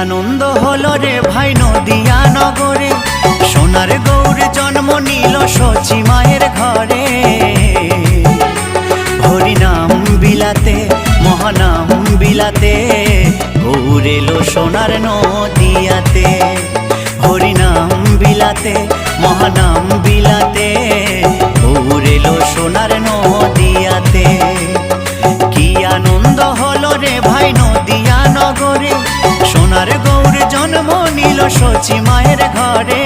আনন্দ হলো রে ভাই নদিয়া নগরে, সোনার গৌর জন্ম নিল সচি মায়ের ঘরে। হরিনাম বিলাতে মহানাম বিলাতে, গৌর এলো সোনার নদিয়াতে। হরিনাম বিলাতে মহানাম বিলাতে, গৌর এলো সোনার নদিয়াতে। কি আনন্দ হলো রে ভাই নদিয়া নগরে, সোনার গৌর জন্ম নিল সচি মায়ের ঘরে।